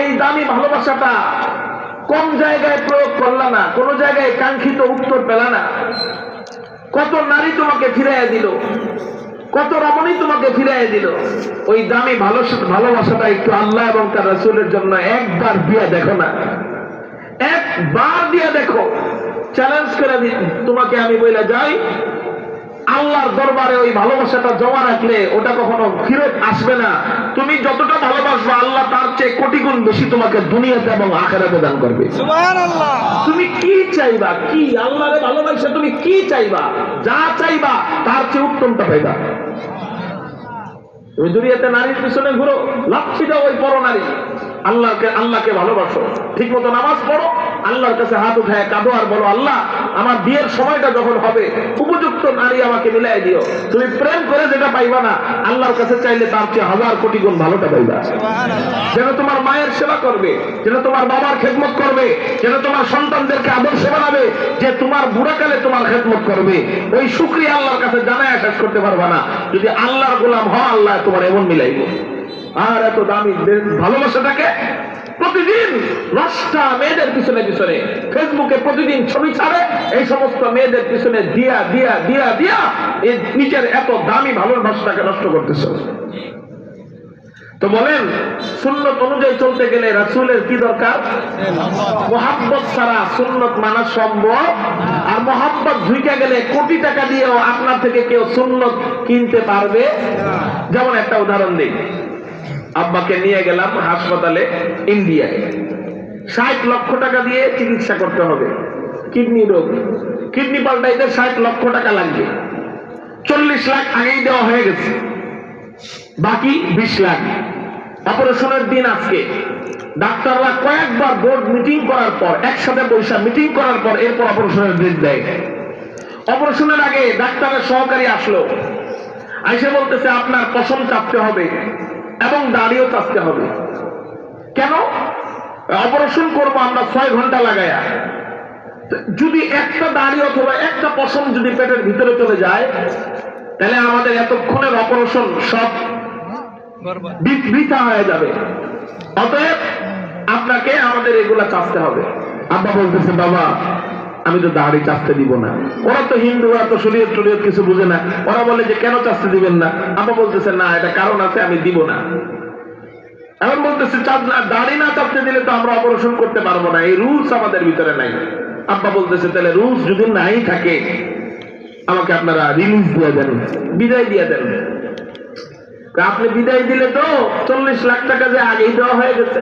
এই দামি ভালোবাসাটা কম জায়গায় প্রয়োগ করলা না, কোন জায়গায় কাঙ্ক্ষিত উত্তর পেলা না। কত নারী তোমাকে ফিরাইয়া দিল, কত রমণী তোমাকে ফিরাইয়া দিল। ওই দামি ভালোবাসাটা একটু আল্লাহ এবং তার রাসূলের জন্য একবার দিয়ে দেখো না, একবার দিয়ে দেখো। চ্যালেঞ্জ করে তোমাকে আমি বলে যাই, আল্লাহর দরবারে ওই ভালোবাসাটা জমা রাখলে ওটা কখনো ফিরত আসবে না। তুমি যতটা ভালোবাসবে আল্লাহ তার চেয়ে কোটি গুণ বেশি তোমাকে দুনিয়াতে এবং আখিরাতে দান করবে। সুবহানাল্লাহ। তুমি কি চাইবা, কি আল্লাহরে ভালোবাসা তুমি কি চাইবা, যা চাইবা তার চেয়ে উত্তমটা পাইবা। তুমি দুনিয়াতে নারীর পিছনে ঘুরো, লাচ্ছি দাও ওই পর নারী। আল্লাহকে ভালোবাসো, ঠিক মতো নামাজ পড়ো, আল্লাহর কাছে হাত উঠায় কাঁদো আর বলো, আল্লাহ আমার বিয়ের সময়টা যখন হবে উপযুক্ত নারী আমাকে মিলাই দিও। তুমি প্রেম করে যেটা পাইবা না, আল্লাহর কাছে চাইলে তার চেয়ে হাজার কোটি গুণ ভালোটা পাইবা। যেন তোমার মায়ের সেবা করবে, যেন তোমার বাবার খেদমত করবে, যেন তোমার সন্তানদেরকে আদর্শ বানাবে, যে তোমার বুড়াকালে তোমার খেদমত করবে। ওই শুকরিয়া আল্লাহর কাছে জানায় শেষ করতে পারবা না। যদি আল্লাহর গোলাম হও, আল্লাহ তোমার এমন মিলাইব। আর এত দামি ভালোবাসাটাকে প্রতিদিন নষ্টা মেয়েদের পিছনে পিছনে ফেসবুকে প্রতিদিন ছবি ছাড়ে, এই সমস্ত মেয়েদের পিছনে দিয়া দিয়া দিয়া দিয়া এই নিজের এত দামি ভালোবাসাটাকে নষ্ট করতেছ। তো বলেন, সুন্নত অনুযায়ী চলতে গেলে রাসূলের কি দরকার? মুহাব্বত ছাড়া সুন্নত মানা সম্ভব। আর মুহাব্বত ঢুকে গেলে কোটি টাকা দিয়েও আপনার থেকে কেউ সুন্নত কিনতে পারবে। যেমন একটা উদাহরণ দিই, আব্বাকে নিয়ে গেলাম হাসপাতালে ইন্ডিয়ায়, 60 লক্ষ টাকা দিয়ে চিকিৎসা করতে হবে, কিডনি রোগ, কিডনি পাল্টাইতে 60 লক্ষ টাকা লাগবে। 40 লাখ আগেই দেওয়া হয়ে গেছে, বাকি 20 লাখ। অপারেশনের দিন আজকে। ডাক্তাররা কয়েকবার বোর্ড মিটিং করার পর, একসাথে বৈশা মিটিং করার পর এরপর অপারেশনের ডেট দেয়। অপারেশনের আগে ডাক্তারের সহকারী আসলো, আইসে বলতেছে আপনার পশম চাপতে হবে এবং দাড়িও চাপতে হবে। কেন? অপারেশন করবো আমরা 6 ঘন্টা লাগায়া, যদি একটা দাড়ি অথবা একটা পশম যদি পেটের ভিতরে চলে যায়, তাহলে আমাদের এতক্ষণের অপারেশন সব বৃথা হয়ে যাবে। অতএব আপনাকে আমাদের এগুলা চাপতে হবে। আব্বা বলতেছে, বাবা আমি তো দাড়ি চাপতে দিব না। ওরা তো হিন্দু, ওরা তো শরীয়ত কিছু বুঝে না। ওরা বলে যে কেন চাপতে দিবেন না? আব্বা বলতেছে, না এটা কারণ আছে, আমি দিব না। এখন বলতেছে, দাড়ি না চাপতে দিলে তো আমরা অপারেশন করতে পারবো না, এই রুলস আমাদের ভিতরে নাই। আব্বা বলতেছে, তাহলে রুলস যদি নাই থাকে আমাকে আপনারা রিলিজ দিয়ে দেন, বিদায় দিয়ে দেন। আপনি বিদায় দিলে তো 40 লাখ টাকা যে আগেই দেওয়া হয়ে গেছে।